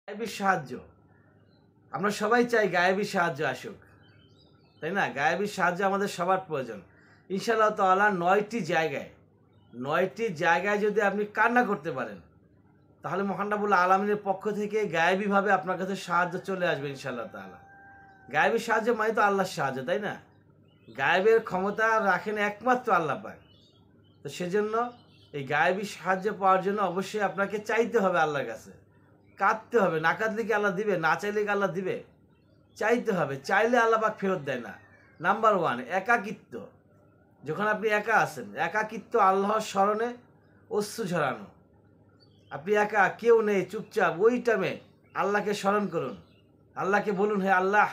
গায়েবী সাহায্য আমরা সবাই চাই গায়েবী সাহায্য আসুক, তাই না? গায়েবী সাহায্য আমাদের সবার প্রয়োজন। ইনশাআল্লাহ তাআলা ৯টি জায়গায় যদি আপনি কান্না করতে পারেন, তাহলে মহান রব্বুল আলামিনের পক্ষ থেকে গায়েবীভাবে আপনার কাছে সাহায্য চলে আসবে ইনশাআল্লাহ তাআলা। গায়েবী সাহায্য মানে তো আল্লাহর সাহায্য, তাই না? গায়েবের ক্ষমতা রাখেন একমাত্র আল্লাহ পাক। তো সেজন্য এই গায়েবী সাহায্য পাওয়ার জন্য অবশ্যই আপনাকে চাইতে হবে আল্লাহর কাছে, কাঁদতে হবে। না কাঁদলে কি আল্লাহ দিবে? না চাইলে কি আল্লাহ দিবে? চাইতে হবে, চাইলে আল্লাহ পাক ফেরত দেয় না। নাম্বার ওয়ান, একাকিত্ব। যখন আপনি একা আছেন, একাকিত্ব, আল্লাহর স্মরণে অশ্রু ঝরানো। আপনি একা, কেউ নেই, চুপচাপ, ওই টাইমে আল্লাহকে স্মরণ করুন। আল্লাহকে বলুন, হে আল্লাহ,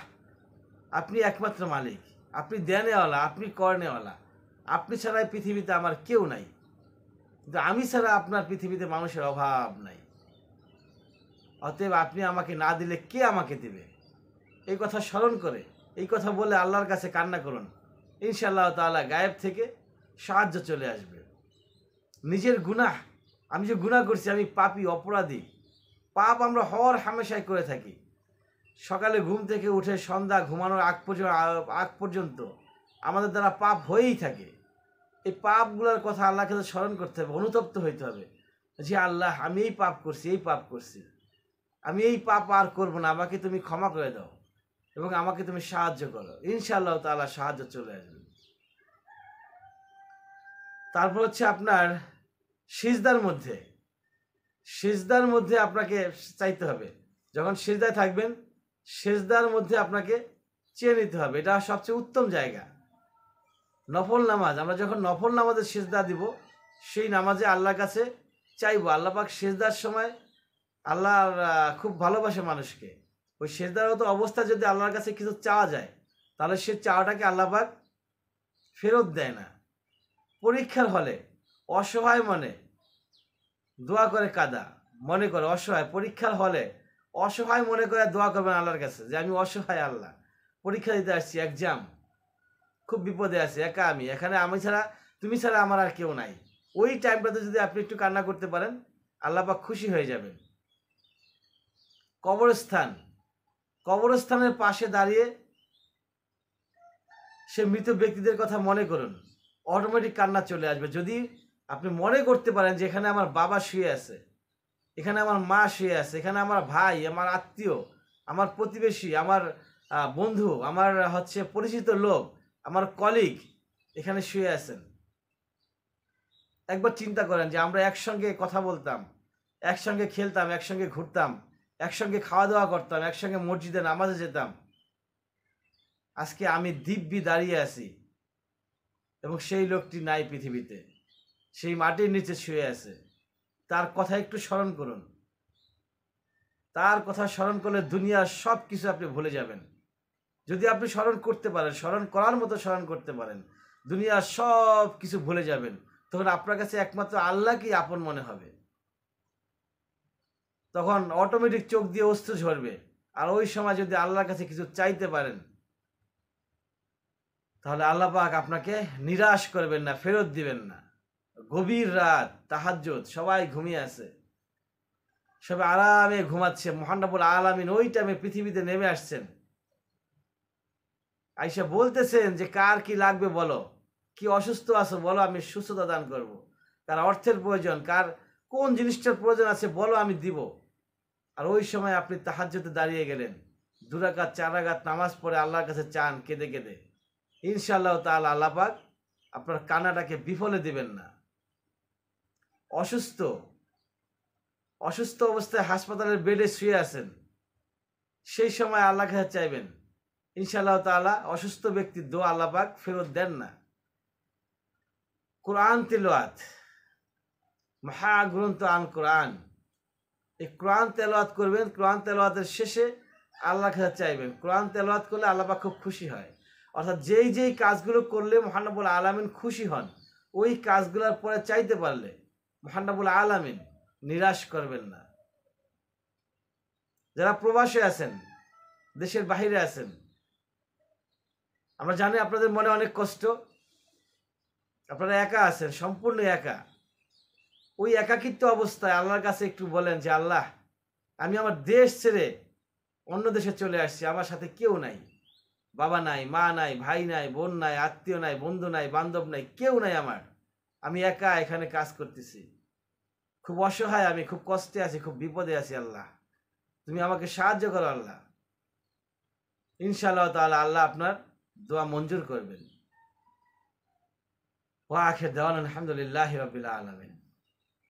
আপনি একমাত্র মালিক, আপনি দেনেওয়ালা, আপনি করনেওয়ালা, আপনি ছাড়া এই পৃথিবীতে আমার কেউ নাই, কিন্তু আমি ছাড়া আপনার পৃথিবীতে মানুষের অভাব নাই। অতএব আপনি আমাকে না দিলে কে আমাকে দেবে? এই কথা স্মরণ করে, এই কথা বলে আল্লাহর কাছে কান্না করুন। ইনশাআল্লাহ তাআলা গায়েব থেকে সাহায্য চলে আসবে। নিজের গুনাহ, আমি যে গুনাহ করছি, আমি পাপী, অপরাধী। পাপ আমরা হর হামেশাই করে থাকি। সকালে ঘুম থেকে উঠে সন্ধ্যা ঘুমানোর আগ পর্যন্ত আমাদের দ্বারা পাপ হয়েই থাকে। এই পাপগুলোর কথা আল্লাহকে স্মরণ করতে হবে, অনুতপ্ত হইতে হবে যে আল্লাহ, আমি এই পাপ করছি, এই পাপ করছি, আমি এই পাপ আর করবো না, আমাকে তুমি ক্ষমা করে দাও এবং আমাকে তুমি সাহায্য করো। ইনশাআল্লাহ তাআলা সাহায্য চলে আসবে। তারপর হচ্ছে আপনার সিজদার মধ্যে আপনাকে চাইতে হবে। যখন সিজদায় থাকবেন, সিজদার মধ্যে আপনাকে চেয়ে নিতে হবে, এটা সবচেয়ে উত্তম জায়গা। নফল নামাজ, আমরা যখন নফল নামাজে সিজদা দিব, সেই নামাজে আল্লাহর কাছে চাইবো। আল্লাহ পাক সিজদার সময়, আল্লাহ খুব ভালোবাসে মানুষকে। ওই সিজদারত অবস্থা যদি আল্লাহর কাছে কিছু চাওয়া যায়, তাহলে সে চাওয়াটাকে আল্লাহ পাক ফেরত দেয় না। পরীক্ষার হলে অসহায় মনে দোয়া করে কাদা, মনে করে অসহায়, পরীক্ষার হলে অসহায় মনে করে দোয়া করবেন আল্লাহর কাছে যে আমি অসহায় আল্লাহ, পরীক্ষা দিতে আসছি, এক্সাম, খুব বিপদে আছি, একা আমি, এখানে আমি ছাড়া, তুমি ছাড়া আমার আর কেউ নাই। ওই টাইমটাতে যদি আপনি একটু কান্না করতে পারেন, আল্লাহ পাক খুশি হয়ে যাবেন। কবরস্থানের পাশে দাঁড়িয়ে সে মৃত ব্যক্তিদের কথা মনে করুন, অটোমেটিক কান্না চলে আসবে। যদি আপনি মনে করতে পারেন যে এখানে আমার বাবা শুয়ে আছে, এখানে আমার মা শুয়ে আছে, এখানে আমার ভাই, আমার আত্মীয়, আমার প্রতিবেশী, আমার বন্ধু, আমার হচ্ছে পরিচিত লোক, আমার কলিগ এখানে শুয়ে আছেন। একবার চিন্তা করেন যে আমরা একসঙ্গে কথা বলতাম, একসঙ্গে খেলতাম, একসঙ্গে ঘুরতাম, একসঙ্গে খাওয়া দাওয়া করতাম, একসঙ্গে মসজিদে নামাজে যেতাম। আজকে আমি দিব্যি দাঁড়িয়ে আছি এবং সেই লোকটি নাই পৃথিবীতে, সেই মাটির নিচে শুয়ে আছে। তার কথা একটু স্মরণ করুন। তার কথা স্মরণ করলে দুনিয়ার সব কিছু আপনি ভুলে যাবেন। যদি আপনি স্মরণ করতে পারেন, স্মরণ করার মতো স্মরণ করতে পারেন, দুনিয়ার সব কিছু ভুলে যাবেন। তখন আপনার কাছে একমাত্র আল্লাহকেই আপন মনে হবে। তখন অটোমেটিক চোখ দিয়ে অশ্রু ঝরবে। আর ওই সময় যদি আল্লাহর কাছে কিছু চাইতে পারেন, তাহলে আল্লাহ পাক আপনাকে নিরাশ করবেন না, ফেরত দিবেন না। গভীর রাত, তাহাজ্জুদ, সবাই ঘুমিয়ে আছে, সবাই আরামে ঘুমাচ্ছে, মহান রব্বুল আলামিন ওই টাইমে পৃথিবীতে নেমে আসছেন, আইসা বলতেছেন যে কার কি লাগবে বলো, কি অসুস্থ আছো বলো, আমি সুস্থতা দান করব। কার অর্থের প্রয়োজন, কার কোন জিনিসটার প্রয়োজন আছে বলো, আমি দিব। আর ওই সময় আপনি তাহাজ্জুদে দাঁড়িয়ে গেলেন, 2 রাকাত 4 রাকাত নামাজ পড়ে আল্লাহর কাছে চান কেঁদে কেঁদে। ইনশাআল্লাহ তাআলা আল্লাহ পাক আপনার কান্নাটাকে বিফলে দিবেন না। অসুস্থ অবস্থায় হাসপাতালের বেডে শুয়ে আছেন, সেই সময় আল্লাহর কাছে চাইবেন, ইনশাআল্লাহ তাআলা অসুস্থ ব্যক্তির দোয়া আল্লাহ পাক ফেরত দেন না। কোরআন তেলাওয়াত, মহাগ্রন্থ আল কোরআন, এই কোরআন তেলাওয়াত করবেন। কোরআন তেলাওয়াতের শেষে আল্লাহর কাছে চাইবেন। কোরআন তেলাওয়াত করলে আল্লাহ পাক খুব খুশি হয়। অর্থাৎ যেই কাজগুলো করলে মহান রব্বুল আলামিন খুশি হন, ওই কাজগুলোর পরে চাইতে পারলে মহান রব্বুল আলামিন নিরাশ করবেন না। যারা প্রবাসে আছেন, দেশের বাহিরে আছেন, আমরা জানি আপনাদের মনে অনেক কষ্ট, আপনারা একা আছেন, সম্পূর্ণ একা। ওই একাকিত্ব অবস্থায় আল্লাহর কাছে একটু বলেন যে আল্লাহ, আমি আমার দেশ ছেড়ে অন্য দেশে চলে আসছি, আমার সাথে কেউ নাই, বাবা নাই, মা নাই, ভাই নাই, বোন নাই, আত্মীয় নাই, বন্ধু নাই, বান্ধব নাই, কেউ নাই আমার। আমি একা এখানে কাজ করতেছি। খুব অসহায় আমি, খুব কষ্টে আছি, খুব বিপদে আছি। আল্লাহ তুমি আমাকে সাহায্য করো আল্লাহ। ইনশাআল্লাহ তাআলা আল্লাহ আপনার দোয়া মঞ্জুর করবেন। ওয়া আখির দাওয়ানা আলহামদুলিল্লাহি রাব্বিল আলামিন।